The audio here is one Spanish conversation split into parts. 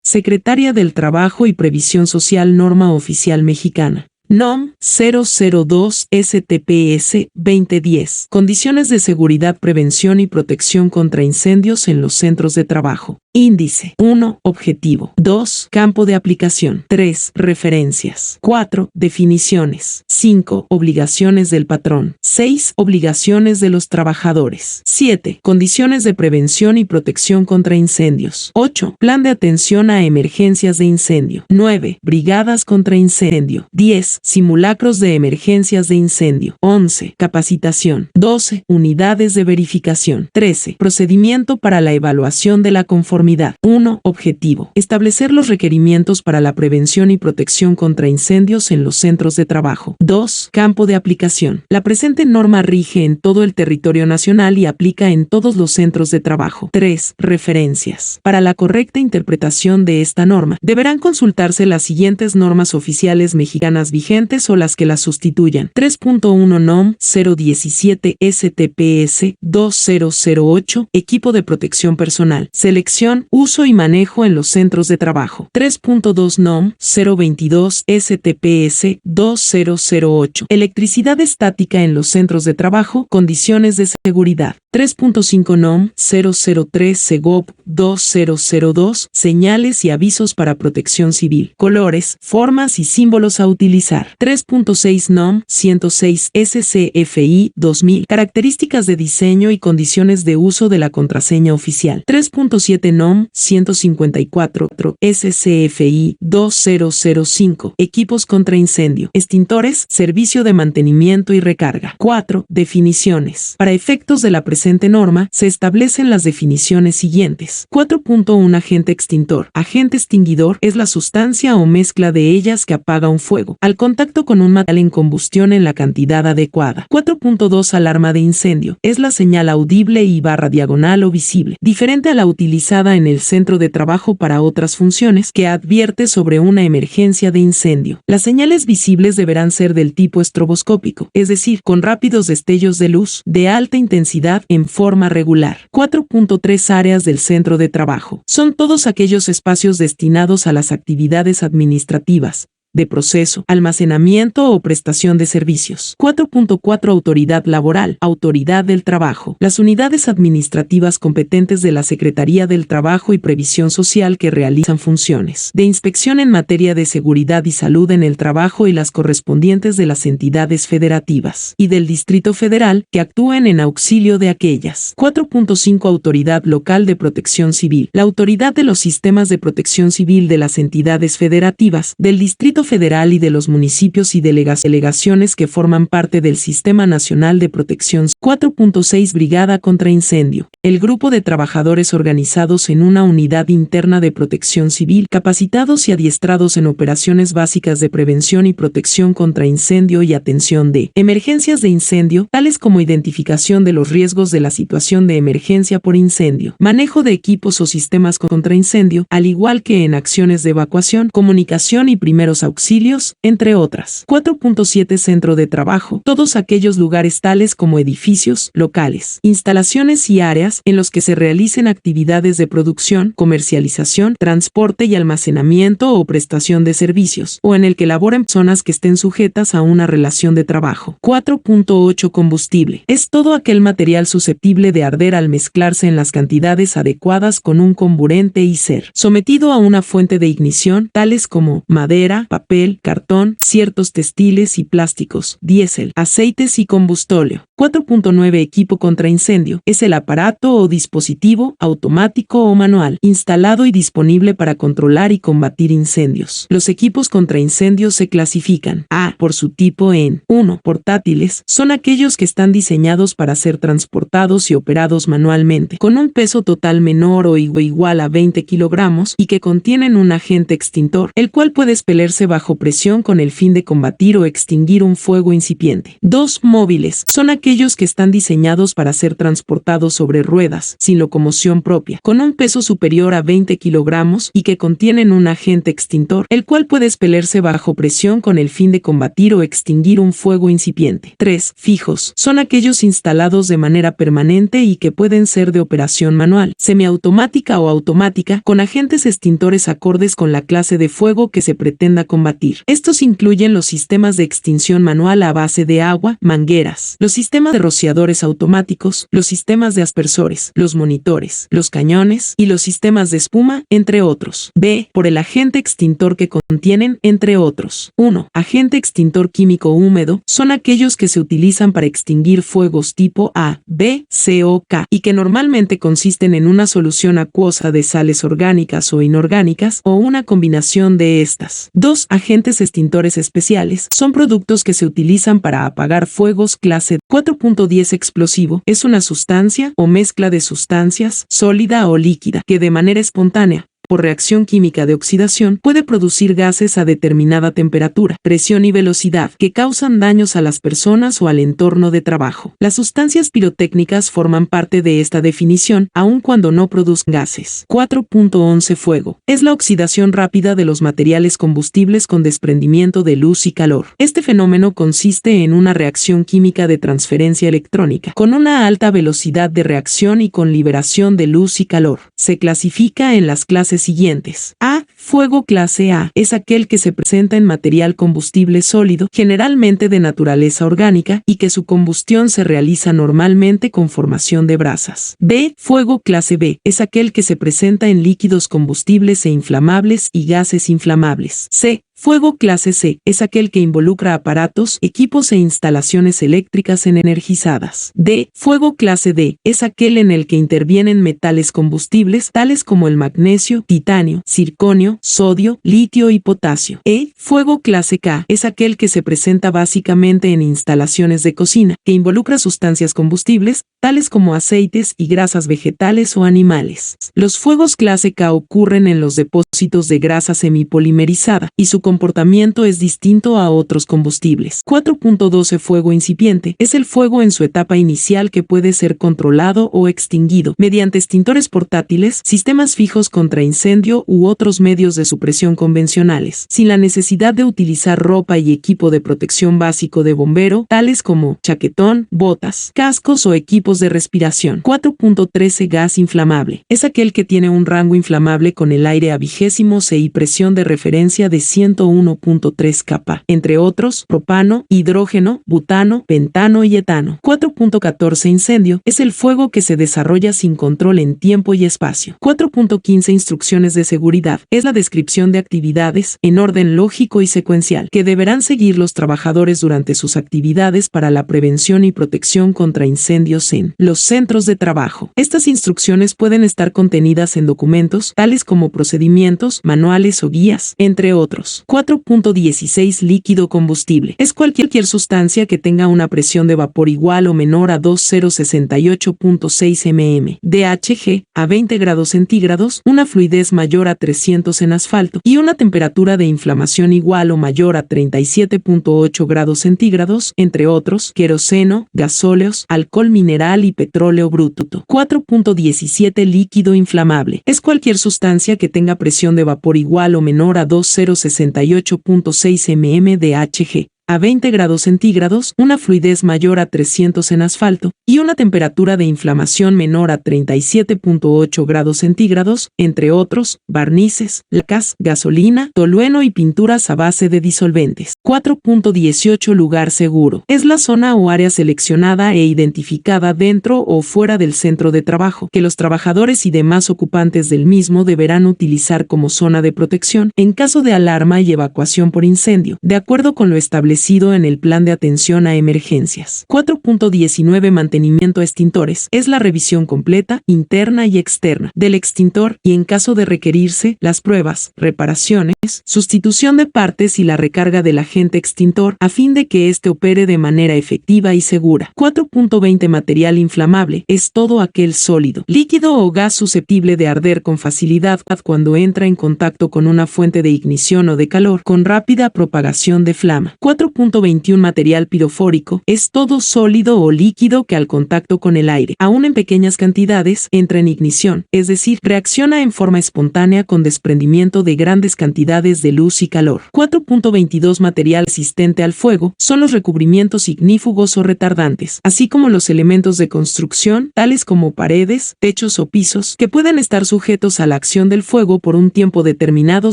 Secretaria del Trabajo y Previsión Social, norma oficial mexicana. NOM 002 STPS 2010. Condiciones de seguridad, prevención y protección contra incendios en los centros de trabajo. Índice. 1. Objetivo. 2. Campo de aplicación. 3. Referencias. 4. Definiciones. 5. Obligaciones del patrón. 6. Obligaciones de los trabajadores. 7. Condiciones de prevención y protección contra incendios. 8. Plan de atención a emergencias de incendio. 9. Brigadas contra incendio. 10. Simulacros de emergencias de incendio. 11. Capacitación. 12. Unidades de verificación. 13. Procedimiento para la evaluación de la conformidad. 1. Objetivo. Establecer los requerimientos para la prevención y protección contra incendios en los centros de trabajo. 2. Campo de aplicación. La presente norma rige en todo el territorio nacional y aplica en todos los centros de trabajo. 3. Referencias. Para la correcta interpretación de esta norma, deberán consultarse las siguientes normas oficiales mexicanas vigentes o las que las sustituyan. 3.1 NOM 017 STPS 2008. Equipo de protección personal. Selección, uso y manejo en los centros de trabajo. 3.2 NOM 022 STPS 2008. Electricidad estática en los centros de trabajo. Condiciones de seguridad. 3.5 NOM 003 SEGOP 2002. Señales y avisos para protección civil. Colores, formas y símbolos a utilizar. 3.6 NOM 106 SCFI 2000. Características de diseño y condiciones de uso de la contraseña oficial. 3.7 NOM 154 SCFI 2005. Equipos contra incendio. Extintores, servicio de mantenimiento y recarga. 4. Definiciones. Para efectos de la presente norma, se establecen las definiciones siguientes. 4.1 Agente extintor. Agente extinguidor es la sustancia o mezcla de ellas que apaga un fuego al contacto con un material en combustión en la cantidad adecuada. 4.2 Alarma de incendio. Es la señal audible y barra diagonal o visible, diferente a la utilizada en el centro de trabajo para otras funciones, que advierte sobre una emergencia de incendio. Las señales visibles deberán ser del tipo estroboscópico, es decir, con rápidos destellos de luz de alta intensidad en forma regular. 4.3 Áreas del centro de trabajo. Son todos aquellos espacios destinados a las actividades administrativas, de proceso, almacenamiento o prestación de servicios. 4.4 Autoridad laboral, autoridad del trabajo. Las unidades administrativas competentes de la Secretaría del Trabajo y Previsión Social que realizan funciones de inspección en materia de seguridad y salud en el trabajo y las correspondientes de las entidades federativas y del Distrito Federal que actúen en auxilio de aquellas. 4.5 Autoridad local de protección civil. La autoridad de los sistemas de protección civil de las entidades federativas, del Distrito Federal y de los municipios y delegaciones que forman parte del Sistema Nacional de Protección. 4.6 Brigada contra incendio. El grupo de trabajadores organizados en una unidad interna de protección civil, capacitados y adiestrados en operaciones básicas de prevención y protección contra incendio y atención de emergencias de incendio, tales como identificación de los riesgos de la situación de emergencia por incendio, manejo de equipos o sistemas contra incendio, al igual que en acciones de evacuación, comunicación y primeros auxilios, entre otras. 4.7 Centro de trabajo. Todos aquellos lugares tales como edificios, locales, instalaciones y áreas en los que se realicen actividades de producción, comercialización, transporte y almacenamiento o prestación de servicios, o en el que laboren personas que estén sujetas a una relación de trabajo. 4.8 Combustible. Es todo aquel material susceptible de arder al mezclarse en las cantidades adecuadas con un comburente y ser sometido a una fuente de ignición, tales como madera, papel, cartón, ciertos textiles y plásticos, diésel, aceites y combustóleo. 4.9 Equipo contra incendio. Es el aparato o dispositivo, automático o manual, instalado y disponible para controlar y combatir incendios. Los equipos contra incendios se clasifican A. Por su tipo en 1. Portátiles. Son aquellos que están diseñados para ser transportados y operados manualmente, con un peso total menor o igual a 20 kilogramos y que contienen un agente extintor, el cual puede expelerse bajo presión con el fin de combatir o extinguir un fuego incipiente. 2. Móviles. Son aquellos que están diseñados para ser transportados sobre ruedas, sin locomoción propia, con un peso superior a 20 kilogramos y que contienen un agente extintor, el cual puede expelerse bajo presión con el fin de combatir o extinguir un fuego incipiente. 3. Fijos. Son aquellos instalados de manera permanente y que pueden ser de operación manual, semiautomática o automática, con agentes extintores acordes con la clase de fuego que se pretenda combatir. Estos incluyen los sistemas de extinción manual a base de agua, mangueras, los sistemas de rociadores automáticos, los sistemas de aspersores, los monitores, los cañones y los sistemas de espuma, entre otros. B. Por el agente extintor que contienen, entre otros. 1. Agente extintor químico húmedo. Son aquellos que se utilizan para extinguir fuegos tipo A, B, C o K y que normalmente consisten en una solución acuosa de sales orgánicas o inorgánicas o una combinación de estas. 2. Agentes extintores especiales. Son productos que se utilizan para apagar fuegos clase 4.10. Explosivo es una sustancia o mezcla de sustancias, sólida o líquida, que de manera espontánea, por reacción química de oxidación, puede producir gases a determinada temperatura, presión y velocidad, que causan daños a las personas o al entorno de trabajo. Las sustancias pirotécnicas forman parte de esta definición, aun cuando no producen gases. 4.11. Fuego. Es la oxidación rápida de los materiales combustibles con desprendimiento de luz y calor. Este fenómeno consiste en una reacción química de transferencia electrónica, con una alta velocidad de reacción y con liberación de luz y calor. Se clasifica en las clases siguientes. A. Fuego clase A es aquel que se presenta en material combustible sólido, generalmente de naturaleza orgánica, y que su combustión se realiza normalmente con formación de brasas. B. Fuego clase B es aquel que se presenta en líquidos combustibles e inflamables y gases inflamables. C. Fuego clase C es aquel que involucra aparatos, equipos e instalaciones eléctricas energizadas. D. Fuego clase D es aquel en el que intervienen metales combustibles tales como el magnesio, titanio, circonio, sodio, litio y potasio. E. Fuego clase K es aquel que se presenta básicamente en instalaciones de cocina, que involucra sustancias combustibles tales como aceites y grasas vegetales o animales. Los fuegos clase K ocurren en los depósitos de grasa semipolimerizada y su comportamiento es distinto a otros combustibles. 4.12. Fuego incipiente es el fuego en su etapa inicial que puede ser controlado o extinguido mediante extintores portátiles, sistemas fijos contra incendio u otros medios de supresión convencionales, sin la necesidad de utilizar ropa y equipo de protección básico de bombero, tales como chaquetón, botas, cascos o equipos de respiración. 4.13. Gas inflamable es aquel que tiene un rango inflamable con el aire a vigésimos y presión de referencia de 101.3 kPa, entre otros, propano, hidrógeno, butano, pentano y etano. 4.14. Incendio es el fuego que se desarrolla sin control en tiempo y espacio. 4.15. Instrucciones de seguridad es la descripción de actividades, en orden lógico y secuencial, que deberán seguir los trabajadores durante sus actividades para la prevención y protección contra incendios en los centros de trabajo. Estas instrucciones pueden estar contenidas en documentos, tales como procedimientos, manuales o guías, entre otros. 4.16. Líquido combustible es cualquier sustancia que tenga una presión de vapor igual o menor a 2068.6 mm DHG a 20 grados centígrados, una fluidez mayor a 300 en asfalto y una temperatura de inflamación igual o mayor a 37.8 grados centígrados, entre otros, queroseno, gasóleos, alcohol mineral y petróleo bruto. 4.17. Líquido inflamable es cualquier sustancia que tenga presión de vapor igual o menor a 2068.6 mm DHG a 20 grados centígrados, una fluidez mayor a 300 en asfalto y una temperatura de inflamación menor a 37.8 grados centígrados, entre otros, barnices, lacas, gasolina, tolueno y pinturas a base de disolventes. 4.18. Lugar seguro es la zona o área seleccionada e identificada dentro o fuera del centro de trabajo, que los trabajadores y demás ocupantes del mismo deberán utilizar como zona de protección en caso de alarma y evacuación por incendio, de acuerdo con lo establecido establecido en el Plan de Atención a Emergencias. 4.19 Mantenimiento a extintores. Es la revisión completa, interna y externa del extintor y, en caso de requerirse, las pruebas, reparaciones, sustitución de partes y la recarga del agente extintor a fin de que éste opere de manera efectiva y segura. 4.20 Material inflamable. Es todo aquel sólido, líquido o gas susceptible de arder con facilidad cuando entra en contacto con una fuente de ignición o de calor con rápida propagación de flama. 4.21 Material pirofórico. Es todo sólido o líquido que al contacto con el aire, aún en pequeñas cantidades, entra en ignición, es decir, reacciona en forma espontánea con desprendimiento de grandes cantidades de luz y calor. 4.22 Material resistente al fuego. Son los recubrimientos ignífugos o retardantes, así como los elementos de construcción, tales como paredes, techos o pisos, que pueden estar sujetos a la acción del fuego por un tiempo determinado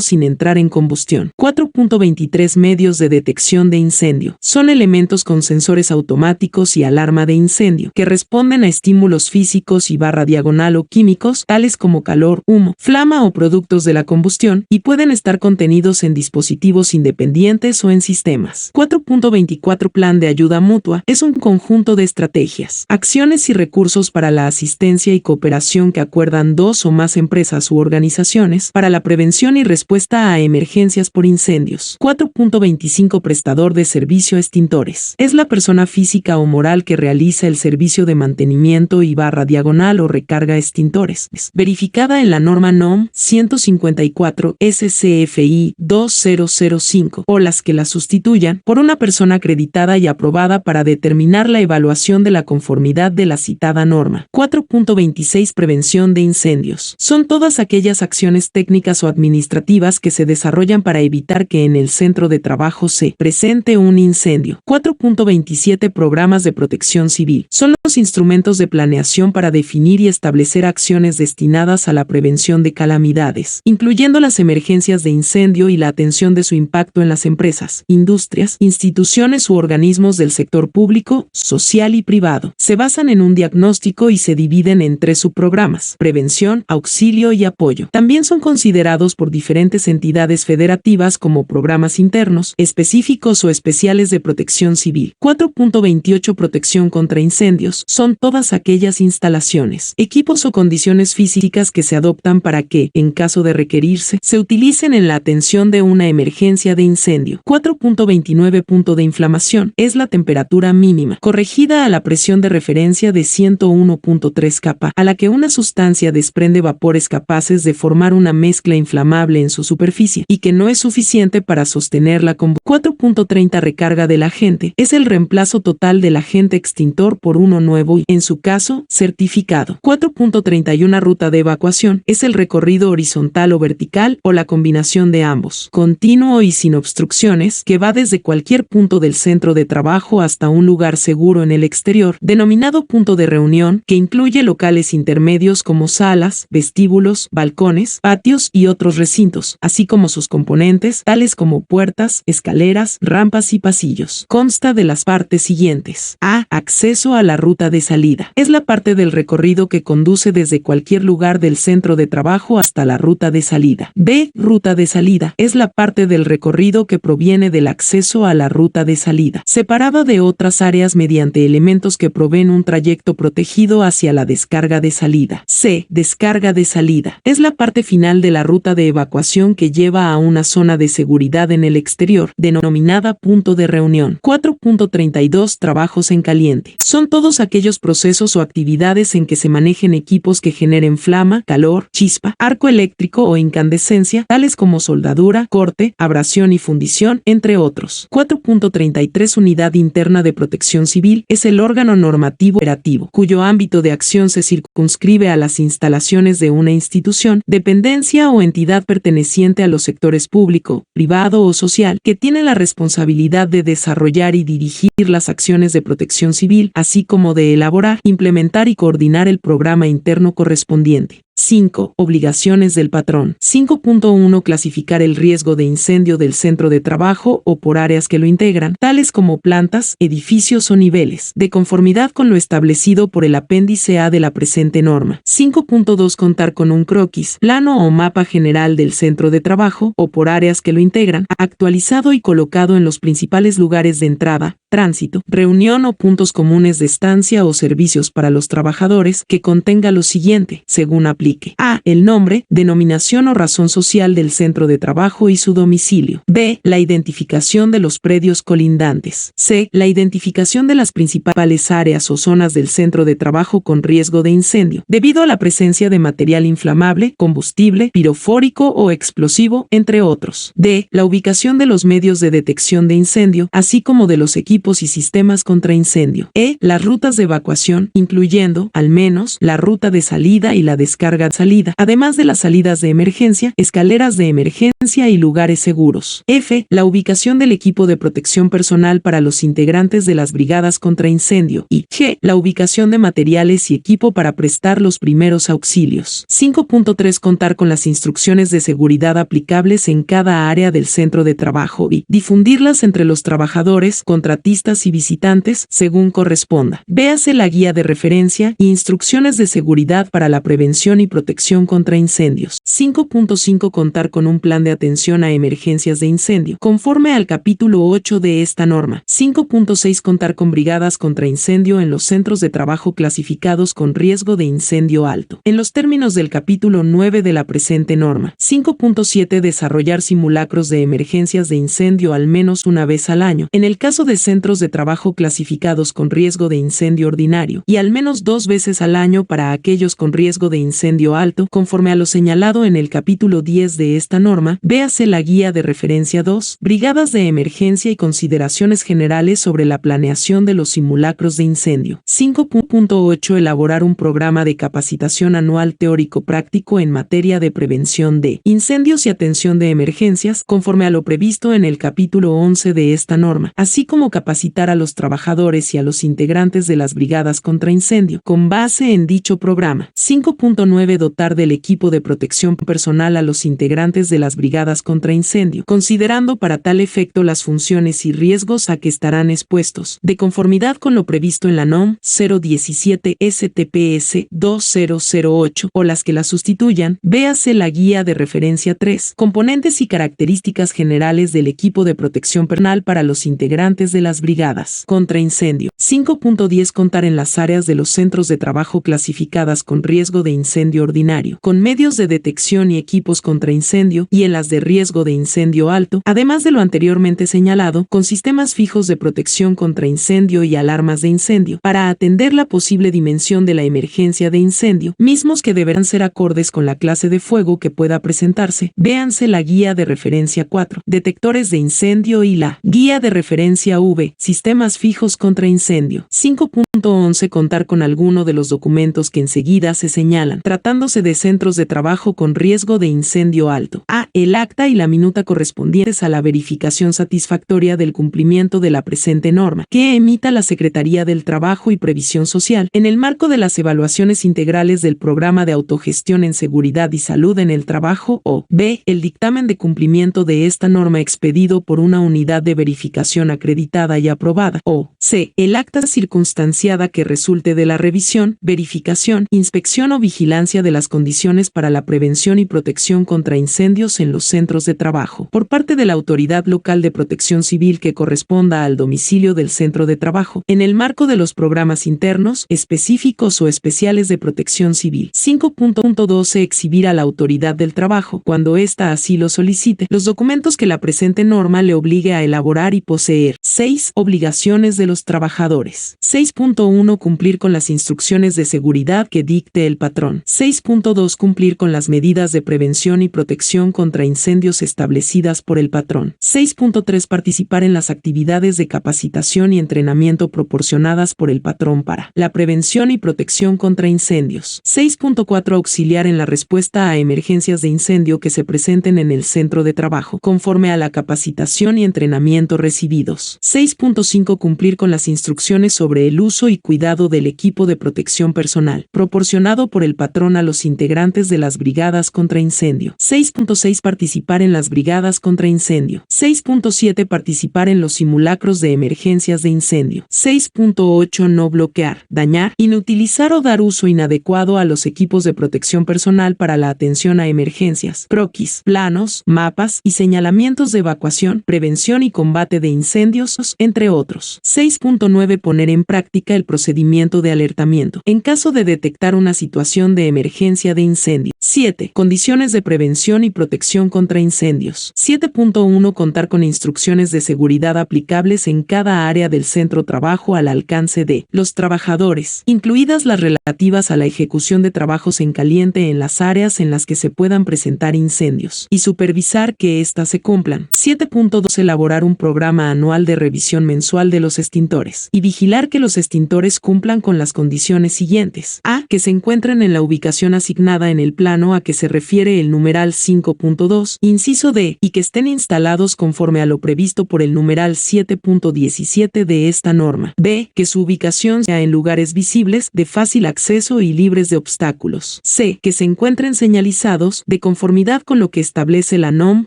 sin entrar en combustión. 4.23 Medios de detección de incendio. Son elementos con sensores automáticos y alarma de incendio, que responden a estímulos físicos y barra diagonal o químicos, tales como calor, humo, flama o productos de la combustión, y pueden estar contenidos en dispositivos independientes o en sistemas. 4.24 Plan de ayuda mutua. Es un conjunto de estrategias, acciones y recursos para la asistencia y cooperación que acuerdan dos o más empresas u organizaciones para la prevención y respuesta a emergencias por incendios. 4.25 Prestador de servicio extintores. Es la persona física o moral que realiza el servicio de mantenimiento y barra diagonal o recarga extintores, verificada en la norma NOM 154 SCFI 2005, o las que la sustituyan, por una persona acreditada y aprobada para determinar la evaluación de la conformidad de la citada norma. 4.26 Prevención de incendios. Son todas aquellas acciones técnicas o administrativas que se desarrollan para evitar que en el centro de trabajo se presente un incendio. 4.27 Programas de protección civil. Son los instrumentos de planeación para definir y establecer acciones destinadas a la prevención de calamidades, incluyendo las emergencias de incendio y la atención de su impacto en las empresas, industrias, instituciones u organismos del sector público, social y privado. Se basan en un diagnóstico y se dividen en 3 subprogramas: prevención, auxilio y apoyo. También son considerados por diferentes entidades federativas como programas internos, específicos o especiales de protección civil. 4.28 Protección contra incendios. Son todas aquellas instalaciones, equipos o condiciones físicas que se adoptan para que, en caso de requerirse, se utilicen en la atención de una emergencia de incendio. 4.29 Punto de inflamación. Es la temperatura mínima, corregida a la presión de referencia de 101.3 capa, a la que una sustancia desprende vapores capaces de formar una mezcla inflamable en su superficie, y que no es suficiente para sostener la combustión. 4.30 Recarga del agente. Es el reemplazo total del agente extintor por uno nuevo y, en su caso, certificado. 4.31 Ruta de evacuación. Es el recorrido horizontal o vertical, o la combinación de ambos, continuo y sin obstrucciones, que va desde cualquier punto del centro de trabajo hasta un lugar seguro en el exterior, denominado punto de reunión, que incluye locales intermedios como salas, vestíbulos, balcones, patios y otros recintos, así como sus componentes, tales como puertas, escaleras, rampas y pasillos. Consta de las partes siguientes. A. Acceso a la ruta de salida. Es la parte del recorrido que conduce desde cualquier lugar del centro de trabajo hasta la ruta de salida. B. Ruta de salida. Es la parte del recorrido que proviene del acceso a la ruta de salida, separada de otras áreas mediante elementos que proveen un trayecto protegido hacia la descarga de salida. C. Descarga de salida. Es la parte final de la ruta de evacuación que lleva a una zona de seguridad en el exterior, denominada punto de reunión. 4.32 Trabajos en caliente. Son todos aquellos procesos o actividades en que se manejen equipos que generen flama, calor, chispa, arco eléctrico o incandescencia, tales como soldadura, corte, abrasión y fundición, entre otros. 4.33 Unidad interna de protección civil. Es el órgano normativo operativo, cuyo ámbito de acción se circunscribe a las instalaciones de una institución, dependencia o entidad perteneciente a los sectores público, privado o social, que tiene la responsabilidad de desarrollar y dirigir las acciones de protección civil, así como de elaborar, implementar y coordinar el programa interno correspondiente. 5. Obligaciones del patrón. 5.1 Clasificar el riesgo de incendio del centro de trabajo o por áreas que lo integran, tales como plantas, edificios o niveles, de conformidad con lo establecido por el apéndice A de la presente norma. 5.2 Contar con un croquis, plano o mapa general del centro de trabajo o por áreas que lo integran, actualizado y colocado en los principales lugares de entrada, tránsito, reunión o puntos comunes de estancia o servicios para los trabajadores, que contenga lo siguiente, según aplique: A. El nombre, denominación o razón social del centro de trabajo y su domicilio. B. La identificación de los predios colindantes. C. La identificación de las principales áreas o zonas del centro de trabajo con riesgo de incendio, debido a la presencia de material inflamable, combustible, pirofórico o explosivo, entre otros. D. La ubicación de los medios de detección de incendio, así como de los equipos y sistemas contra incendio. E. Las rutas de evacuación, incluyendo, al menos, la ruta de salida y la descarga-salida, además de las salidas de emergencia, escaleras de emergencia y lugares seguros. F. La ubicación del equipo de protección personal para los integrantes de las brigadas contra incendio. Y G. La ubicación de materiales y equipo para prestar los primeros auxilios. 5.3 Contar con las instrucciones de seguridad aplicables en cada área del centro de trabajo y difundirlas entre los trabajadores, contratistas y visitantes, según corresponda. Véase la guía de referencia e instrucciones de seguridad para la prevención y protección contra incendios. 5.5 Contar con un plan de atención a emergencias de incendio, conforme al capítulo 8 de esta norma. 5.6 Contar con brigadas contra incendio en los centros de trabajo clasificados con riesgo de incendio alto, en los términos del capítulo 9 de la presente norma. 5.7 Desarrollar simulacros de emergencias de incendio al menos una vez al año, en el caso de centros de trabajo clasificados con riesgo de incendio ordinario, y al menos 2 veces al año para aquellos con riesgo de incendio alto, conforme a lo señalado en el capítulo 10 de esta norma. Véase la guía de referencia 2, brigadas de emergencia y consideraciones generales sobre la planeación de los simulacros de incendio. 5.8 Elaborar un programa de capacitación anual teórico-práctico en materia de prevención de incendios y atención de emergencias, conforme a lo previsto en el capítulo 11 de esta norma, así como capacitar a los trabajadores y a los integrantes de las brigadas contra incendio, con base en dicho programa. 5.9 Dotar del equipo de protección personal a los integrantes de las brigadas contra incendio, considerando para tal efecto las funciones y riesgos a que estarán expuestos, de conformidad con lo previsto en la NOM 017 STPS 2008 o las que la sustituyan. Véase la guía de referencia 3, componentes y características generales del equipo de protección personal para los integrantes de las brigadas contra incendio. 5.10 Contar en las áreas de los centros de trabajo clasificadas con riesgo de incendio ordinario, con medios de detección y equipos contra incendio, y en las de riesgo de incendio alto, además de lo anteriormente señalado, con sistemas fijos de protección contra incendio y alarmas de incendio, para atender la posible dimensión de la emergencia de incendio, mismos que deberán ser acordes con la clase de fuego que pueda presentarse. Véanse la guía de referencia 4, detectores de incendio, y la guía de referencia V, sistemas fijos contra incendio. 5.11 Contar con alguno de los documentos que enseguida se señalan, tratándose de centros de trabajo con riesgo de incendio alto. A. El acta y la minuta correspondientes a la verificación satisfactoria del cumplimiento de la presente norma, que emita la Secretaría del Trabajo y Previsión Social, en el marco de las evaluaciones integrales del Programa de Autogestión en Seguridad y Salud en el Trabajo. O. B. El dictamen de cumplimiento de esta norma expedido por una unidad de verificación acreditada y aprobada. O. C. El acta circunstanciada que resulte de la revisión, verificación, inspección o vigilancia de las condiciones para la prevención y protección contra incendios en los centros de trabajo, por parte de la autoridad local de protección civil que corresponda al domicilio del centro de trabajo, en el marco de los programas internos, específicos o especiales de protección civil. 5.12 Exhibir a la autoridad del trabajo, cuando ésta así lo solicite, los documentos que la presente norma le obligue a elaborar y poseer. 6. Obligaciones de los trabajadores. 6.1 Cumplir con las instrucciones de seguridad que dicte el patrón. 6.2 Cumplir con las medidas de prevención y protección contra incendios establecidas por el patrón. 6.3 Participar en las actividades de capacitación y entrenamiento proporcionadas por el patrón para la prevención y protección contra incendios. 6.4 Auxiliar en la respuesta a emergencias de incendio que se presenten en el centro de trabajo, conforme a la capacitación y entrenamiento recibidos. 6. 6.5 Cumplir con las instrucciones sobre el uso y cuidado del equipo de protección personal, proporcionado por el patrón a los integrantes de las brigadas contra incendio. 6.6 Participar en las brigadas contra incendio. 6.7 Participar en los simulacros de emergencias de incendio. 6.8 No bloquear, dañar, inutilizar o dar uso inadecuado a los equipos de protección personal para la atención a emergencias, croquis, planos, mapas y señalamientos de evacuación, prevención y combate de incendios, entre otros. 6.9 Poner en práctica el procedimiento de alertamiento en caso de detectar una situación de emergencia de incendio. 7. Condiciones de prevención y protección contra incendios. 7.1 Contar con instrucciones de seguridad aplicables en cada área del centro trabajo al alcance de los trabajadores, incluidas las relativas a la ejecución de trabajos en caliente en las áreas en las que se puedan presentar incendios, y supervisar que éstas se cumplan. 7.2 Elaborar un programa anual de revisión mensual de los extintores y vigilar que los extintores cumplan con las condiciones siguientes. A. Que se encuentren en la ubicación asignada en el plano a que se refiere el numeral 5.2, inciso D, y que estén instalados conforme a lo previsto por el numeral 7.17 de esta norma. B. Que su ubicación sea en lugares visibles, de fácil acceso y libres de obstáculos. C. Que se encuentren señalizados de conformidad con lo que establece la NOM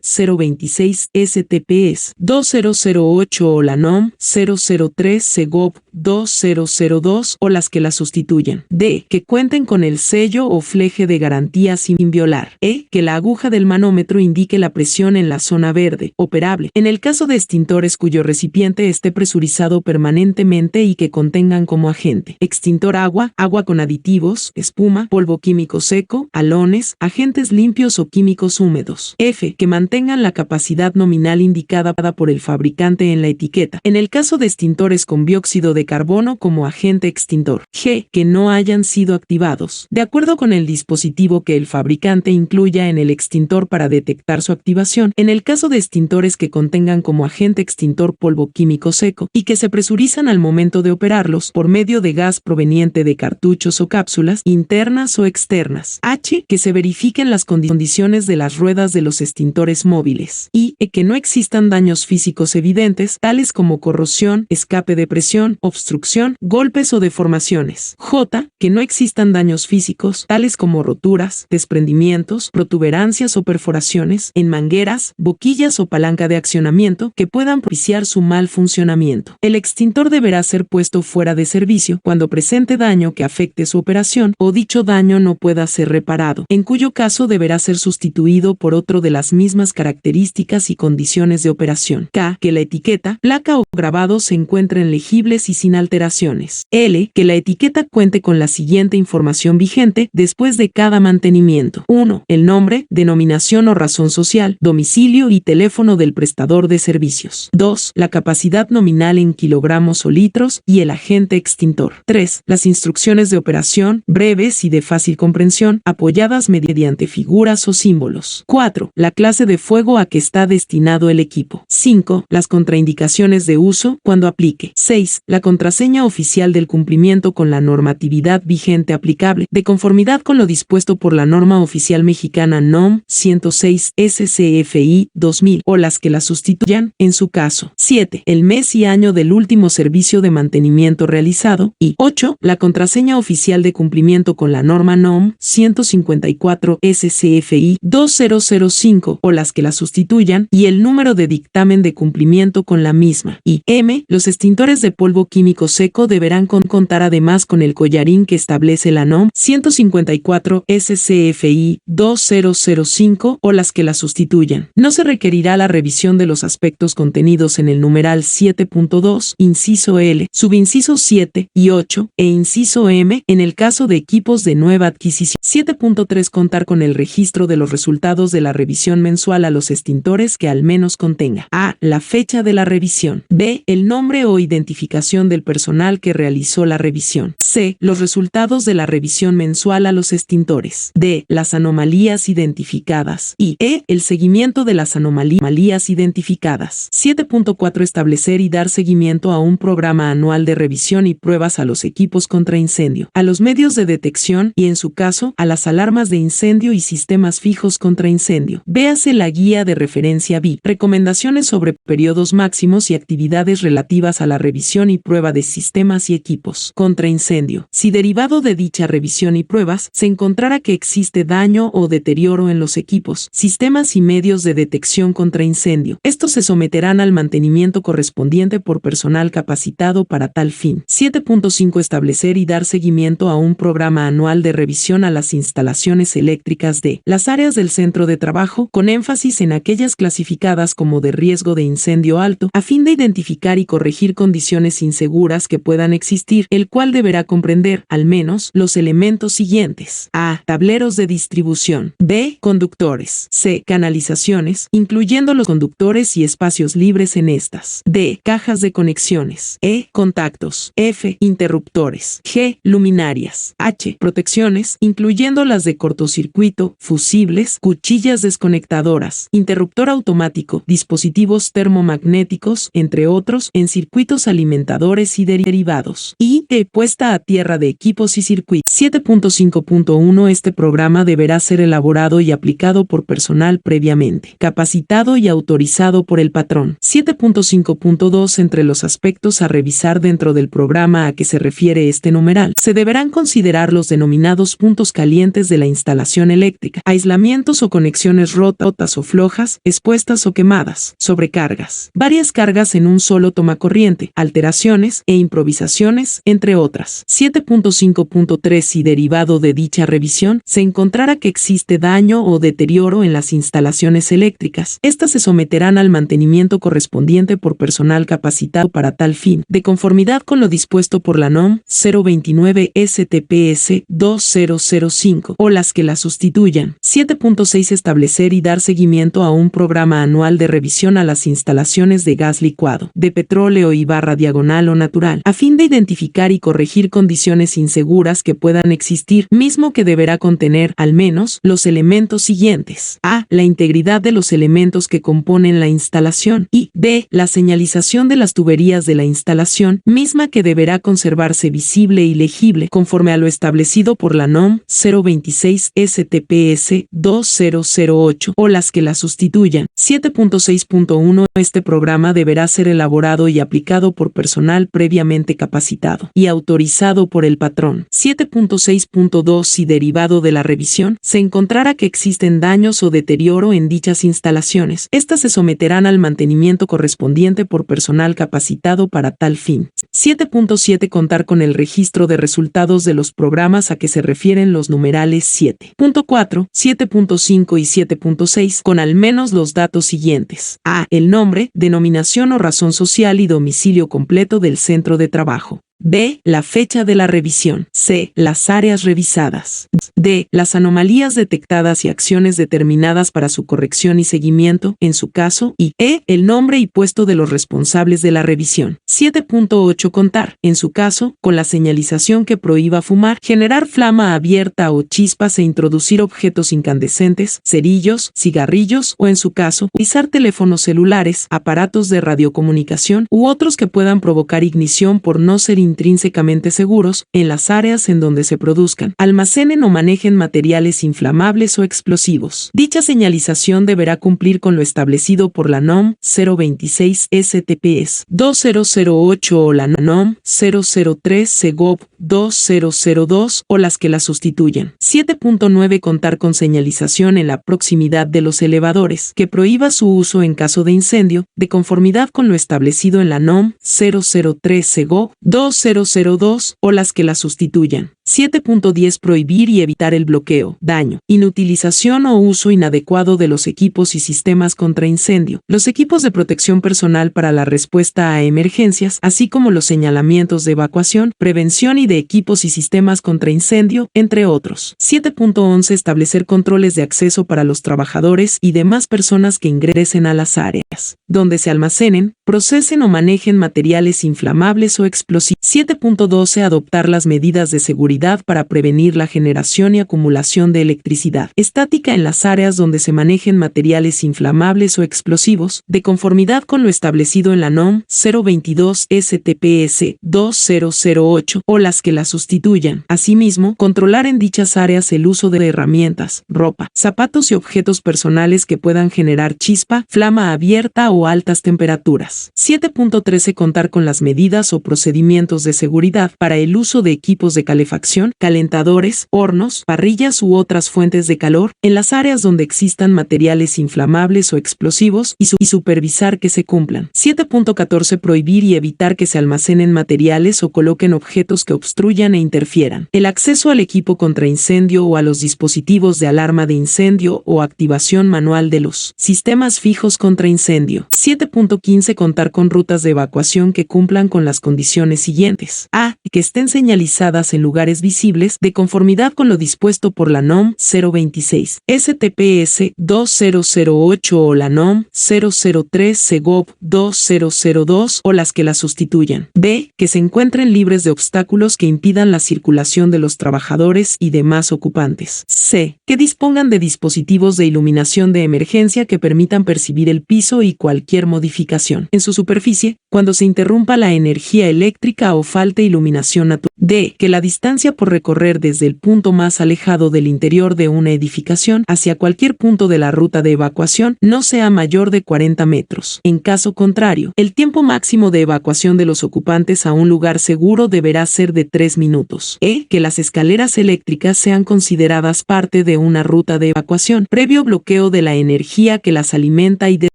026 STPS 2008 o la NOM 003 SEGOV 2002 o las que la sustituyan. D. Que cuenten con el sello o fleje de garantía sin violar. E. Que la aguja del manómetro indique la presión en la zona verde, operable, en el caso de extintores cuyo recipiente esté presurizado permanentemente y que contengan como agente extintor agua, agua con aditivos, espuma, polvo químico seco, halones, agentes limpios o químicos húmedos. F. Que mantengan la capacidad nominal indicada por el fabricante en la etiqueta, en el caso de extintores con dióxido de carbono como agente extintor. G. Que no hayan sido activados, de acuerdo con el dispositivo que el fabricante incluya en el extintor para detectar su activación, en el caso de extintores que contengan como agente extintor polvo químico seco y que se presurizan al momento de operarlos por medio de gas proveniente de cartuchos o cápsulas, internas o externas. H. Que se verifiquen las condiciones de las ruedas de los extintores móviles. I. Que no existan daños físicos evidentes, tales como corrosión, escape de presión, obstrucción, golpes o deformaciones. J. Que no existan daños físicos, tales como roturas, desprendimientos, protuberancias o perforaciones en mangueras, boquillas o palanca de accionamiento que puedan propiciar su mal funcionamiento. El extintor deberá ser puesto fuera de servicio cuando presente daño que afecte su operación o dicho daño no pueda ser reparado, en cuyo caso deberá ser sustituido por otro de las mismas características y condiciones de operación. K. Que la etiqueta, placa o grabado se encuentren legibles y sin alteraciones. L. Que la etiqueta cuente con la siguiente información vigente después de cada mantenimiento. 1. El nombre, denominación o razón social, domicilio y teléfono del prestador de servicios. 2. La capacidad nominal en kilogramos o litros y el agente extintor. 3. Las instrucciones de operación, breves y de fácil comprensión, apoyadas mediante figuras o símbolos. 4. La clase de fuego a que está destinado el equipo. 5. Las contraindicaciones de uso cuando aplique. 6. La contraseña oficial del cumplimiento con la normatividad vigente aplicable, de conformidad con lo dispuesto por la norma oficial mexicana NOM 106 SCFI 2000 o las que la sustituyan, en su caso. 7. El mes y año del último servicio de mantenimiento realizado. Y 8. La contraseña oficial de cumplimiento con la norma NOM 154 SCFI 2005 o las que la sustituyan y el número de dictamen de cumplimiento con la misma. Y M. Los extintores de polvo químico seco deberán contar además con el collarín que establece la NOM 154 SCFI 2005 o las que la sustituyan. No se requerirá la revisión de los aspectos contenidos en el numeral 7.2, inciso L, subinciso 7 y 8 e inciso M en el caso de equipos de nueva adquisición. 7.3 Contar con el registro de los resultados de la revisión mensual a los extintores que al menos contenga: A. La fecha de la revisión. B. El nombre o identificación del personal que realizó la revisión. C. Los resultados de la revisión mensual a los extintores. D. Las anomalías identificadas. Y E. El seguimiento de las anomalías identificadas. 7.4 Establecer y dar seguimiento a un programa anual de revisión y pruebas a los equipos contra incendio, a los medios de detección y, en su caso, a las alarmas de incendio y sistemas fijos contra incendio. Véase la guía de referencia B. Recomendaciones sobre periodos máximos y actividades actividades relativas a la revisión y prueba de sistemas y equipos contra incendio. Si derivado de dicha revisión y pruebas se encontrara que existe daño o deterioro en los equipos, sistemas y medios de detección contra incendio, estos se someterán al mantenimiento correspondiente por personal capacitado para tal fin. 7.5 Establecer y dar seguimiento a un programa anual de revisión a las instalaciones eléctricas de las áreas del centro de trabajo, con énfasis en aquellas clasificadas como de riesgo de incendio alto, a fin de identificar y corregir condiciones inseguras que puedan existir, el cual deberá comprender, al menos, los elementos siguientes: A. Tableros de distribución. B. Conductores. C. Canalizaciones, incluyendo los conductores y espacios libres en estas. D. Cajas de conexiones. E. Contactos. F. Interruptores. G. Luminarias. H. Protecciones, incluyendo las de cortocircuito, fusibles, cuchillas desconectadoras, interruptor automático, dispositivos termomagnéticos, entre otros, en circuitos alimentadores y derivados. Y puesta a tierra de equipos y circuitos. 7.5.1 Este programa deberá ser elaborado y aplicado por personal previamente capacitado y autorizado por el patrón. 7.5.2 Entre los aspectos a revisar dentro del programa a que se refiere este numeral, se deberán considerar los denominados puntos calientes de la instalación eléctrica, aislamientos o conexiones rotas o flojas, expuestas o quemadas, sobrecargas, varias cargas en un solo tomacorriente, alteraciones e improvisaciones, entre otras. 7.5.3 Si derivado de dicha revisión se encontrara que existe daño o deterioro en las instalaciones eléctricas, estas se someterán al mantenimiento correspondiente por personal capacitado para tal fin, de conformidad con lo dispuesto por la NOM 029 STPS 2005 o las que la sustituyan. 7.6 Establecer y dar seguimiento a un programa anual de revisión a las instalaciones de gas licuado, de petróleo y diagonal o natural, a fin de identificar y corregir condiciones inseguras que puedan existir, mismo que deberá contener, al menos, los elementos siguientes: A. La integridad de los elementos que componen la instalación y B. La señalización de las tuberías de la instalación, misma que deberá conservarse visible y legible conforme a lo establecido por la NOM 026 STPS 2008 o las que la sustituyan. 7.6.1 Este programa deberá ser elaborado y aplicado por personal previamente capacitado y autorizado por el patrón. 7.6.2 Si derivado de la revisión se encontrara que existen daños o deterioro en dichas instalaciones, estas se someterán al mantenimiento correspondiente por personal capacitado para tal fin. 7.7 Contar con el registro de resultados de los programas a que se refieren los numerales 7.4, 7.5 y 7.6 con al menos los datos siguientes: A. El nombre, denominación o razón social y domicilio completo del centro de trabajo. B. La fecha de la revisión. C. Las áreas revisadas. D. Las anomalías detectadas y acciones determinadas para su corrección y seguimiento, en su caso, y E. El nombre y puesto de los responsables de la revisión. 7.8 Contar, en su caso, con la señalización que prohíba fumar, generar flama abierta o chispas e introducir objetos incandescentes, cerillos, cigarrillos o, en su caso, utilizar teléfonos celulares, aparatos de radiocomunicación u otros que puedan provocar ignición por no ser intrínsecamente seguros en las áreas en donde se produzcan, almacenen o manejen materiales inflamables o explosivos. Dicha señalización deberá cumplir con lo establecido por la NOM 026 STPS 2008 o la NOM 003 SEGOV 2002 o las que la sustituyan. 7.9 Contar con señalización en la proximidad de los elevadores, que prohíba su uso en caso de incendio, de conformidad con lo establecido en la NOM 003 SEGOV 2002 o las que la sustituyan. 7.10 Prohibir y evitar el bloqueo, daño, inutilización o uso inadecuado de los equipos y sistemas contra incendio, los equipos de protección personal para la respuesta a emergencias, así como los señalamientos de evacuación, prevención y de equipos y sistemas contra incendio, entre otros. 7.11 Establecer controles de acceso para los trabajadores y demás personas que ingresen a las áreas donde se almacenen, procesen o manejen materiales inflamables o explosivos. 7.12 Adoptar las medidas de seguridad seguridad para prevenir la generación y acumulación de electricidad estática en las áreas donde se manejen materiales inflamables o explosivos, de conformidad con lo establecido en la NOM 022 STPS 2008 o las que la sustituyan. Asimismo, controlar en dichas áreas el uso de herramientas, ropa, zapatos y objetos personales que puedan generar chispa, flama abierta o altas temperaturas. 7.13 Contar con las medidas o procedimientos de seguridad para el uso de equipos de calefacción, calentadores, hornos, parrillas u otras fuentes de calor en las áreas donde existan materiales inflamables o explosivos y supervisar que se cumplan. 7.14 Prohibir y evitar que se almacenen materiales o coloquen objetos que obstruyan e interfieran el acceso al equipo contra incendio o a los dispositivos de alarma de incendio o activación manual de los sistemas fijos contra incendio. 7.15 Contar con rutas de evacuación que cumplan con las condiciones siguientes. A. Que estén señalizadas en lugares visibles de conformidad con lo dispuesto por la NOM 026 STPS 2008 o la NOM 003 SEGOV 2002 o las que la sustituyan. B. Que se encuentren libres de obstáculos que impidan la circulación de los trabajadores y demás ocupantes. C. Que dispongan de dispositivos de iluminación de emergencia que permitan percibir el piso y cualquier modificación en su superficie cuando se interrumpa la energía eléctrica o falte iluminación natural. D. Que la distancia por recorrer desde el punto más alejado del interior de una edificación hacia cualquier punto de la ruta de evacuación no sea mayor de 40 metros. En caso contrario, el tiempo máximo de evacuación de los ocupantes a un lugar seguro deberá ser de 3 minutos. E. Que las escaleras eléctricas sean consideradas parte de una ruta de evacuación, previo bloqueo de la energía que las alimenta y de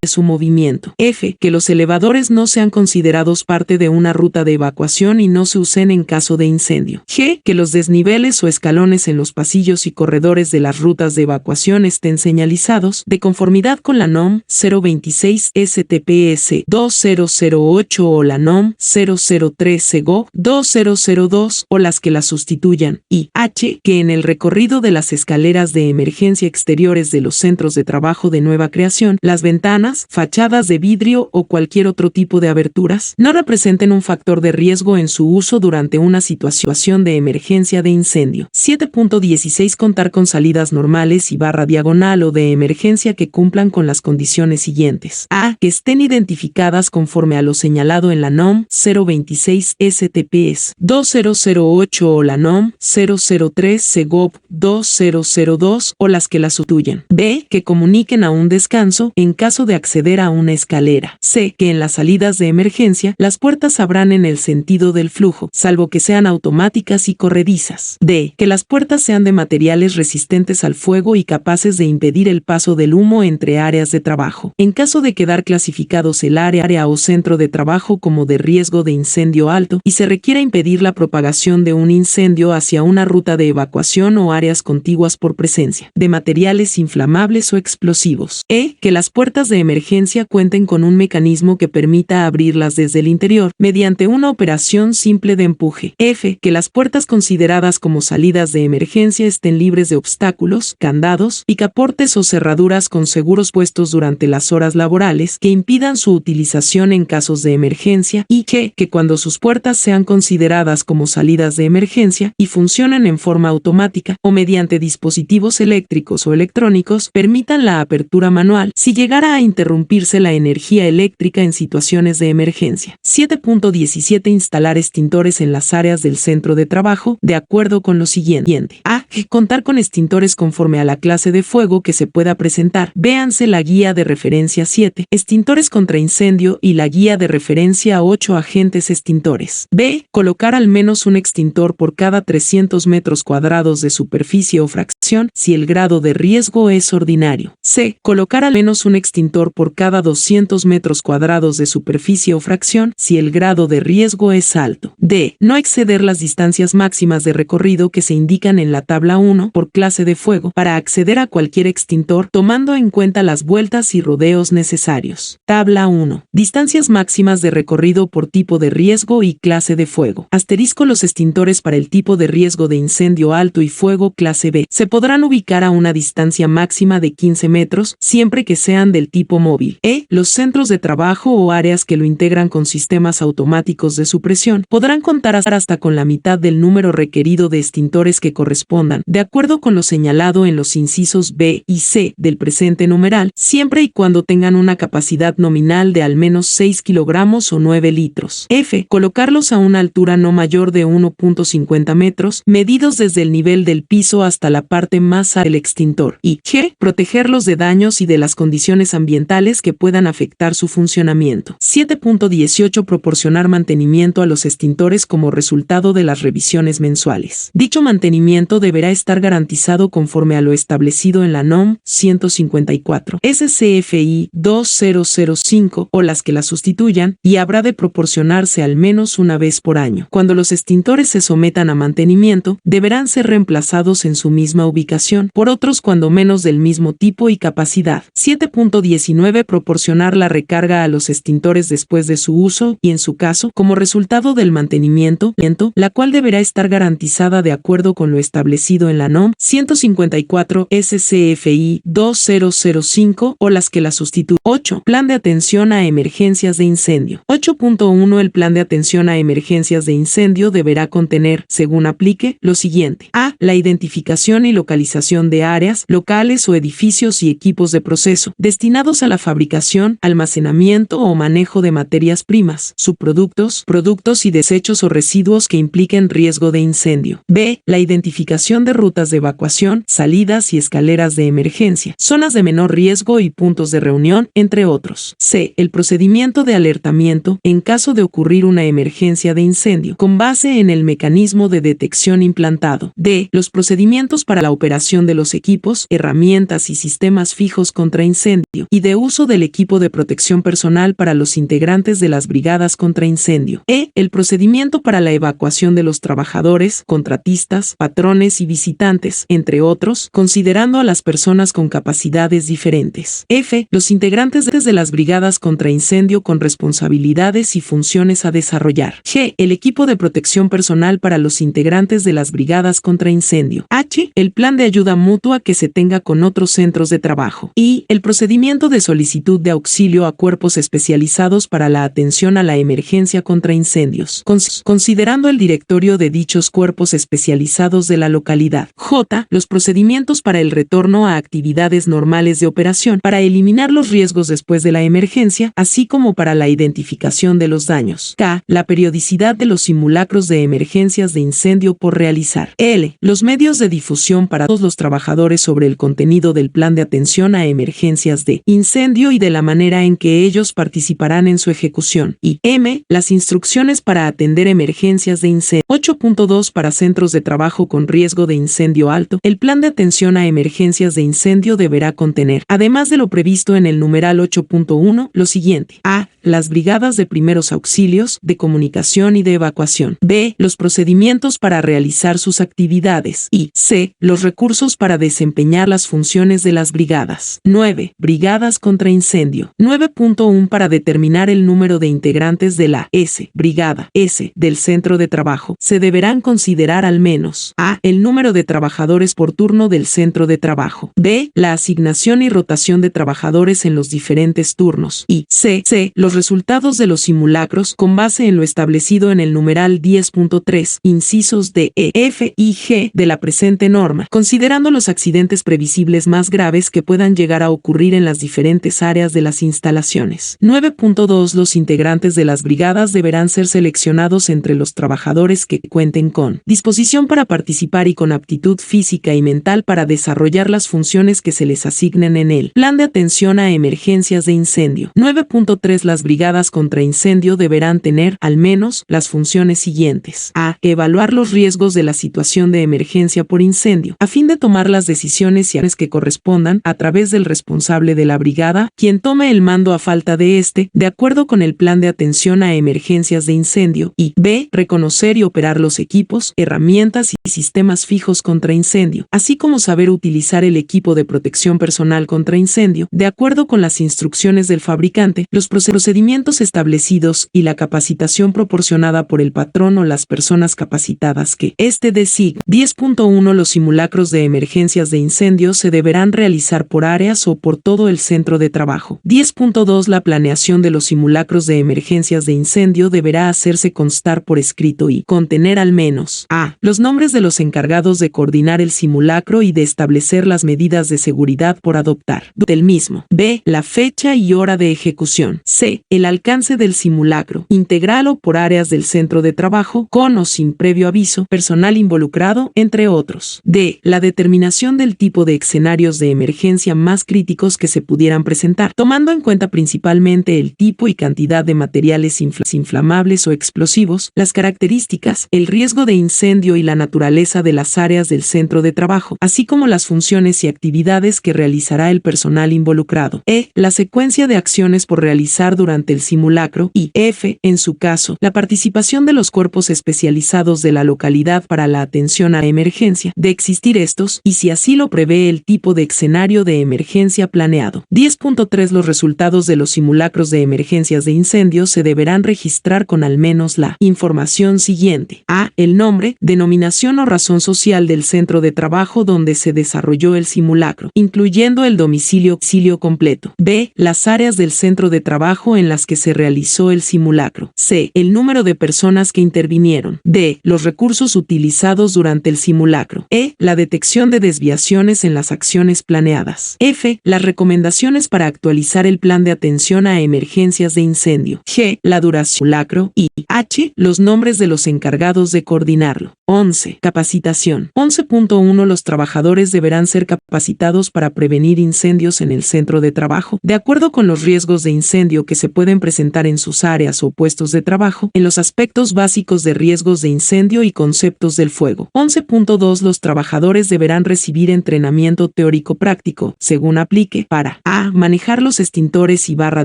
su movimiento. F. Que los elevadores no sean considerados parte de una ruta de evacuación y no se usen en caso de incendio. G. Que los desniveles o escalones en los pasillos y corredores de las rutas de evacuación estén señalizados de conformidad con la NOM 026 STPS 2008 o la NOM 003 SEGOV 2002 o las que la sustituyan. Y H. Que en el recorrido de las escaleras de emergencia exteriores de los centros de trabajo de nueva creación, las ventanas, fachadas de vidrio o cualquier otro tipo de aberturas no representen un factor de riesgo en su uso durante una situación de emergencia de incendio. 7.16 Contar con salidas normales y barra diagonal o de emergencia que cumplan con las condiciones siguientes. A. Que estén identificadas conforme a lo señalado en la NOM 026 STPS 2008 o la NOM 003 SEGOV 2002 o las que la sustituyan. B. Que comuniquen a un descanso en caso de acceder a una escalera. C. Que en las salidas de emergencia las puertas abran en el sentido del flujo, salvo que sean automáticas y corredizas. D. Que las puertas sean de materiales resistentes al fuego y capaces de impedir el paso del humo entre áreas de trabajo. En caso de quedar clasificados el área o centro de trabajo como de riesgo de incendio alto y se requiera impedir la propagación de un incendio hacia una ruta de evacuación o áreas contiguas por presencia de materiales inflamables o explosivos. E. Que las puertas de emergencia cuenten con un mecanismo que permita abrirlas desde el interior mediante una operación simple de empuje. F. Que las puertas consideradas como salidas de emergencia estén libres de obstáculos, candados, picaportes o cerraduras con seguros puestos durante las horas laborales que impidan su utilización en casos de emergencia. Y G. Que cuando sus puertas sean consideradas como salidas de emergencia y funcionen en forma automática o mediante dispositivos eléctricos o electrónicos, permitan la apertura manual si llegara a interrumpirse la energía eléctrica en situaciones de emergencia. 7.17 Instalar extintores en las áreas del centro de trabajo de acuerdo con lo siguiente. A. Contar con extintores conforme a la clase de fuego que se pueda presentar. Véanse la guía de referencia 7, extintores contra incendio, y la guía de referencia 8, agentes extintores. B. Colocar al menos un extintor por cada 300 metros cuadrados de superficie o fracción si el grado de riesgo es ordinario. C. Colocar al menos un extintor por cada 200 metros cuadrados de superficie o fracción si el grado de riesgo es alto. D. No exceder las distancias máximas de recorrido que se indican en la tabla 1 por clase de fuego para acceder a cualquier extintor, tomando en cuenta las vueltas y rodeos necesarios. Tabla 1. Distancias máximas de recorrido por tipo de riesgo y clase de fuego. Asterisco. Los extintores para el tipo de riesgo de incendio alto y fuego clase B se podrán ubicar a una distancia máxima de 15 metros siempre que sean del tipo móvil. E. Los centros de trabajo o áreas que lo integran con sistemas automáticos de supresión podrán contar hasta con con la mitad del número requerido de extintores que correspondan, de acuerdo con lo señalado en los incisos B y C del presente numeral, siempre y cuando tengan una capacidad nominal de al menos 6 kilogramos o 9 litros. F. Colocarlos a una altura no mayor de 1.50 metros, medidos desde el nivel del piso hasta la parte más alta del extintor. Y G. Protegerlos de daños y de las condiciones ambientales que puedan afectar su funcionamiento. 7.18. Proporcionar mantenimiento a los extintores como resultado de las revisiones mensuales. Dicho mantenimiento deberá estar garantizado conforme a lo establecido en la NOM 154 SCFI 2005 o las que la sustituyan, y habrá de proporcionarse al menos una vez por año. Cuando los extintores se sometan a mantenimiento, deberán ser reemplazados en su misma ubicación por otros cuando menos del mismo tipo y capacidad. 7.19. Proporcionar la recarga a los extintores después de su uso y, en su caso, como resultado del mantenimiento, la cual deberá estar garantizada de acuerdo con lo establecido en la NOM 154 SCFI 2005 o las que la sustituyan. 8. Plan de atención a emergencias de incendio. 8.1. El plan de atención a emergencias de incendio deberá contener, según aplique, lo siguiente. A. La identificación y localización de áreas, locales o edificios y equipos de proceso destinados a la fabricación, almacenamiento o manejo de materias primas, subproductos, productos y desechos o residuos que impliquen riesgo de incendio. B. La identificación de rutas de evacuación, salidas y escaleras de emergencia, zonas de menor riesgo y puntos de reunión, entre otros. C. El procedimiento de alertamiento en caso de ocurrir una emergencia de incendio, con base en el mecanismo de detección implantado. D. Los procedimientos para la operación de los equipos, herramientas y sistemas fijos contra incendio y de uso del equipo de protección personal para los integrantes de las brigadas contra incendio. E. El procedimiento para la evacuación de los trabajadores, contratistas, patrones y visitantes, entre otros, considerando a las personas con capacidades diferentes. F. Los integrantes de las brigadas contra incendio con responsabilidades y funciones a desarrollar. G. El equipo de protección personal para los integrantes de las brigadas contra incendio. H. El plan de ayuda mutua que se tenga con otros centros de trabajo. I. El procedimiento de solicitud de auxilio a cuerpos especializados para la atención a la emergencia contra incendios, considerando el directorio de dichos cuerpos especializados de la localidad. J. Los procedimientos para el retorno a actividades normales de operación, para eliminar los riesgos después de la emergencia, así como para la identificación de los daños. K. La periodicidad de los simulacros de emergencias de incendio por realizar. L. Los medios de difusión para todos los trabajadores sobre el contenido del plan de atención a emergencias de incendio y de la manera en que ellos participarán en su ejecución. Y M. Las instrucciones para atender emergencias de incendio. 8.2. Para centros de trabajo con riesgo de incendio alto, el plan de atención a emergencias de incendio deberá contener, además de lo previsto en el numeral 8.1, lo siguiente. A. Las brigadas de primeros auxilios, de comunicación y de evacuación. B. Los procedimientos para realizar sus actividades. Y C. Los recursos para desempeñar las funciones de las brigadas. 9. Brigadas contra incendio. 9.1. Para determinar el número de integrantes de la brigada del centro de trabajo, se deberán considerar al menos A. El número de trabajadores por turno del centro de trabajo. B. La asignación y rotación de trabajadores en los diferentes turnos. Y C. Los resultados de los simulacros con base en lo establecido en el numeral 10.3, incisos D, E, F y G de la presente norma, considerando los accidentes previsibles más graves que puedan llegar a ocurrir en las diferentes áreas de las instalaciones. 9.2. Los integrantes de las brigadas deberán ser seleccionados entre los trabajadores que cuenten con disposición para participar y con aptitud física y mental para desarrollar las funciones que se les asignen en el plan de atención a emergencias de incendio. 9.3. Las brigadas contra incendio deberán tener, al menos, las funciones siguientes. A. Evaluar los riesgos de la situación de emergencia por incendio, a fin de tomar las decisiones y acciones que correspondan a través del responsable de la brigada, quien tome el mando a falta de éste, de acuerdo con el plan de atención a emergencias de incendio. Y B. Reconocer y operar los equipos, herramientas y sistemas fijos contra incendio, así como saber utilizar el equipo de protección personal contra incendio, de acuerdo con las instrucciones del fabricante, los procedimientos establecidos y la capacitación proporcionada por el patrón o las personas capacitadas que éste designe. 10.1. Los simulacros de emergencias de incendio se deberán realizar por áreas o por todo el centro de trabajo. 10.2. La planeación de los simulacros de emergencias de incendio deberá hacerse constar por escrito. escrito y contener al menos a. Los nombres de los encargados de coordinar el simulacro y de establecer las medidas de seguridad por adoptar del mismo. B. La fecha y hora de ejecución. C. El alcance del simulacro, integral o por áreas del centro de trabajo, con o sin previo aviso, personal involucrado, entre otros. D. La determinación del tipo de escenarios de emergencia más críticos que se pudieran presentar, tomando en cuenta principalmente el tipo y cantidad de materiales inflamables o explosivos, las características, el riesgo de incendio y la naturaleza de las áreas del centro de trabajo, así como las funciones y actividades que realizará el personal involucrado. E. La secuencia de acciones por realizar durante el simulacro y F. En su caso, la participación de los cuerpos especializados de la localidad para la atención a emergencia, de existir estos, y si así lo prevé el tipo de escenario de emergencia planeado. 10.3 Los resultados de los simulacros de emergencias de incendios se deberán registrar con al menos la información siguiente. A. El nombre, denominación o razón social del centro de trabajo donde se desarrolló el simulacro, incluyendo el domicilio completo. B. Las áreas del centro de trabajo en las que se realizó el simulacro. C. El número de personas que intervinieron. D. Los recursos utilizados durante el simulacro. E. La detección de desviaciones en las acciones planeadas. F. Las recomendaciones para actualizar el plan de atención a emergencias de incendio. G. La duración del simulacro. Y H. Los nombres de los encargados de coordinarlo. 11. Capacitación. 11.1 Los trabajadores deberán ser capacitados para prevenir incendios en el centro de trabajo, de acuerdo con los riesgos de incendio que se pueden presentar en sus áreas o puestos de trabajo, en los aspectos básicos de riesgos de incendio y conceptos del fuego. 11.2 Los trabajadores deberán recibir entrenamiento teórico-práctico, según aplique, para a. Manejar los extintores y barra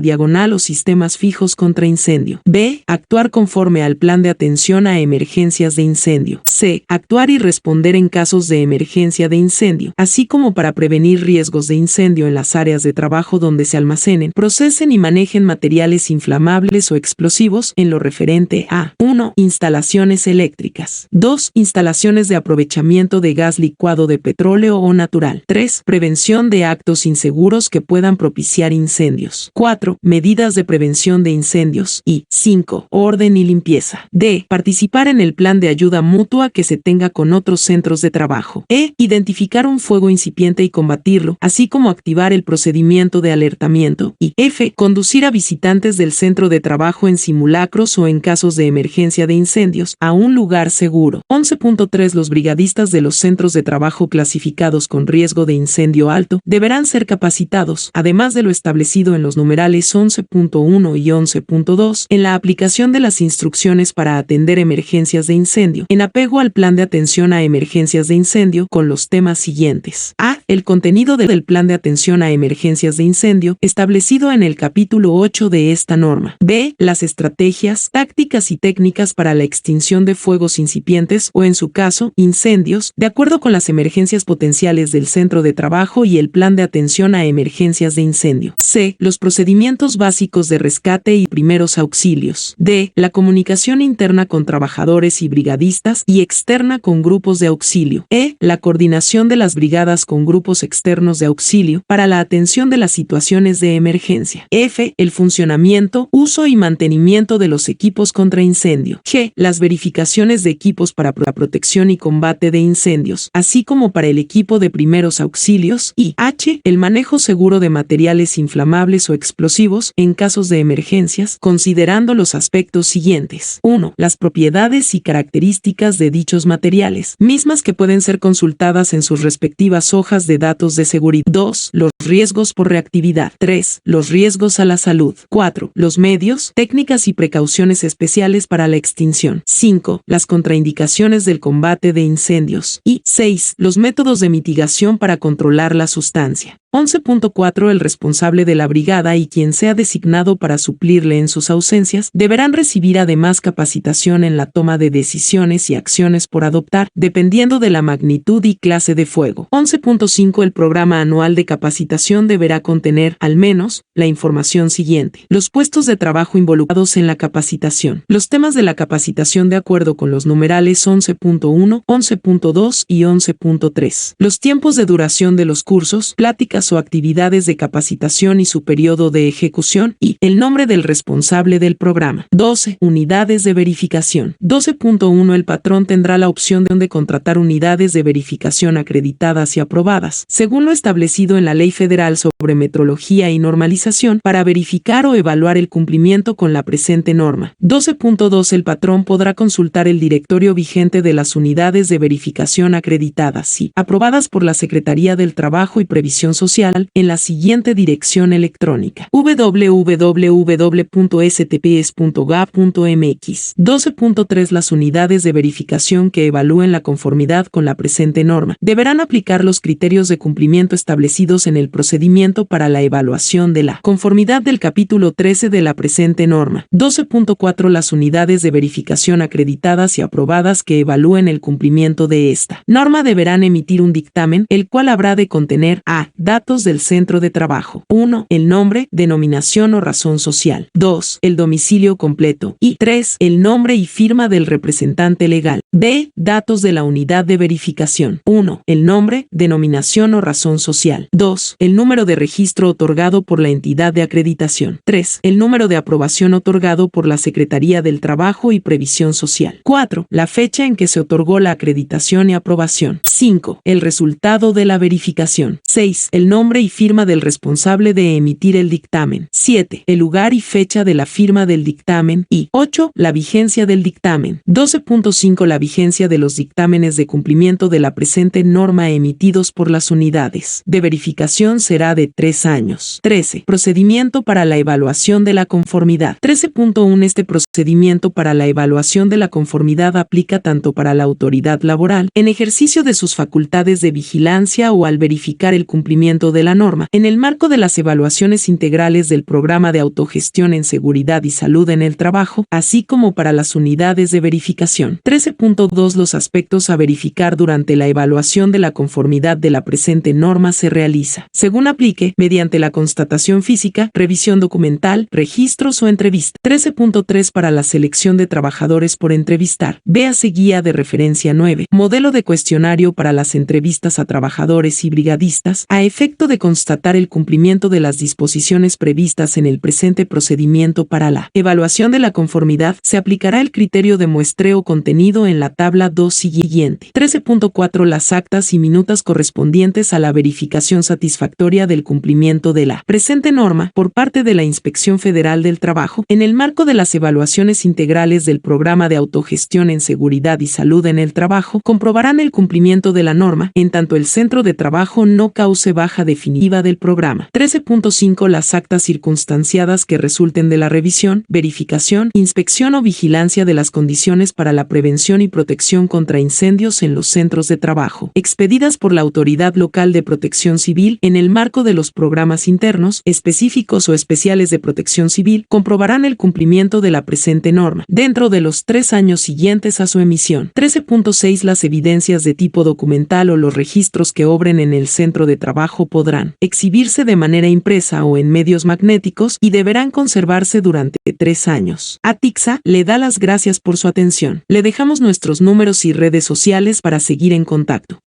diagonal o sistemas fijos contra incendio. B. Actuar conforme al plan de atención a emergencias de incendio. C. Actuar y responder en casos de emergencia de incendio, así como para prevenir riesgos de incendio en las áreas de trabajo donde se almacenen, procesen y manejen materiales inflamables o explosivos en lo referente a 1. Instalaciones eléctricas. 2. Instalaciones de aprovechamiento de gas licuado de petróleo o natural. 3. Prevención de actos inseguros que puedan propiciar incendios. 4. Medidas de prevención de incendios. Y 5. Orden y limpieza. D. Participar en el plan de ayuda mutua que se tenga con otros centros de trabajo. E. Identificar un fuego incipiente y combatirlo, así como activar el procedimiento de alertamiento. Y F. Conducir a visitantes del centro de trabajo en simulacros o en casos de emergencia de incendios a un lugar seguro. 11.3 Los brigadistas de los centros de trabajo clasificados con riesgo de incendio alto deberán ser capacitados, además de lo establecido en los numerales 11.1 y 11.2, en la aplicación de las instrucciones para atender emergencias de incendio, en apego al plan de atención a emergencias de incendio, con los temas siguientes. A. El contenido del plan de atención a emergencias de incendio, establecido en el capítulo 8 de esta norma. B. Las estrategias, tácticas y técnicas para la extinción de fuegos incipientes o, en su caso, incendios, de acuerdo con las emergencias potenciales del centro de trabajo y el plan de atención a emergencias de incendio. C. Los procedimientos básicos de rescate y primeros auxilios. D. La comunicación interna con trabajadores y brigadistas y externa con grupos de auxilio. E. La coordinación de las brigadas con grupos externos de auxilio para la atención de las situaciones de emergencia. F. El funcionamiento, uso y mantenimiento de los equipos contra incendio. G. Las verificaciones de equipos para la protección y combate de incendios, así como para el equipo de primeros auxilios. Y H. El manejo seguro de materiales inflamables o explosivos en casos de emergencias, considerando los aspectos siguientes. 1. Las propiedades y características de dichos materiales, mismas que pueden ser consultadas en sus respectivas hojas de datos de seguridad. 2. Los riesgos por reactividad. 3. Los riesgos a la salud. 4. Los medios, técnicas y precauciones especiales para la extinción. 5. Las contraindicaciones del combate de incendios. Y 6. Los métodos de mitigación para controlar la sustancia. 11.4 El responsable de la brigada y quien sea designado para suplirle en sus ausencias deberán recibir además capacitación en la toma de decisiones y acciones por adoptar, dependiendo de la magnitud y clase de fuego. 11.5 El programa anual de capacitación capacitación deberá contener, al menos, la información siguiente. Los puestos de trabajo involucrados en la capacitación. Los temas de la capacitación de acuerdo con los numerales 11.1, 11.2 y 11.3. Los tiempos de duración de los cursos, pláticas o actividades de capacitación y su periodo de ejecución y el nombre del responsable del programa. 12. Unidades de verificación. 12.1. El patrón tendrá la opción de contratar unidades de verificación acreditadas y aprobadas, según lo establecido en la Ley Federal sobre Metrología y Normalización, para verificar o evaluar el cumplimiento con la presente norma. 12.2. El patrón podrá consultar el directorio vigente de las unidades de verificación acreditadas y aprobadas por la Secretaría del Trabajo y Previsión Social en la siguiente dirección electrónica: www.stps.gov.mx. 12.3. Las unidades de verificación que evalúen la conformidad con la presente norma deberán aplicar los criterios de cumplimiento establecidos en el procedimiento para la evaluación de la conformidad del capítulo 13 de la presente norma. 12.4. Las unidades de verificación acreditadas y aprobadas que evalúen el cumplimiento de esta norma deberán emitir un dictamen, el cual habrá de contener: a. Datos del centro de trabajo. 1. El nombre, denominación o razón social. 2. El domicilio completo. Y 3. El nombre y firma del representante legal. b. Datos de la unidad de verificación. 1. El nombre, denominación o razón social. 2. El número de registro otorgado por la entidad de acreditación. 3. El número de aprobación otorgado por la Secretaría del Trabajo y Previsión Social. 4. La fecha en que se otorgó la acreditación y aprobación. 5. El resultado de la verificación. 6. El nombre y firma del responsable de emitir el dictamen. 7. El lugar y fecha de la firma del dictamen. Y 8. La vigencia del dictamen. 12.5. La vigencia de los dictámenes de cumplimiento de la presente norma emitidos por las unidades de verificación será de 3 años. 13. Procedimiento para la evaluación de la conformidad. 13.1. Este procedimiento para la evaluación de la conformidad aplica tanto para la autoridad laboral, en ejercicio de sus facultades de vigilancia o al verificar el cumplimiento de la norma, en el marco de las evaluaciones integrales del Programa de Autogestión en Seguridad y Salud en el Trabajo, así como para las unidades de verificación. 13.2. Los aspectos a verificar durante la evaluación de la conformidad de la presente norma se realiza, según aplique, mediante la constatación física, revisión documental, registros o entrevista. 13.3. Para la selección de trabajadores por entrevistar, véase Guía de Referencia 9, modelo de cuestionario para las entrevistas a trabajadores y brigadistas, a efecto de constatar el cumplimiento de las disposiciones previstas en el presente procedimiento. Para la evaluación de la conformidad, se aplicará el criterio de muestreo contenido en la tabla 2 siguiente. 13.4. Las actas y minutas correspondientes a la verificación satisfactoria del cumplimiento de la presente norma por parte de la Inspección Federal del Trabajo, en el marco de las evaluaciones integrales del Programa de Autogestión en Seguridad y Salud en el Trabajo, comprobarán el cumplimiento de la norma, en tanto el centro de trabajo no cause baja definitiva del programa. 13.5. Las actas circunstanciadas que resulten de la revisión, verificación, inspección o vigilancia de las condiciones para la prevención y protección contra incendios en los centros de trabajo, expedidas por la Autoridad Local de Protección Civil en el marco de los programas internos, específicos o especiales de protección civil, comprobarán el cumplimiento de la presente norma, dentro de los 3 años siguientes a su emisión. 13.6. Las evidencias de tipo documental o los registros que obren en el centro de trabajo podrán exhibirse de manera impresa o en medios magnéticos y deberán conservarse durante 3 años. ATICSA le da las gracias por su atención. Le dejamos nuestros números y redes sociales para seguir en contacto.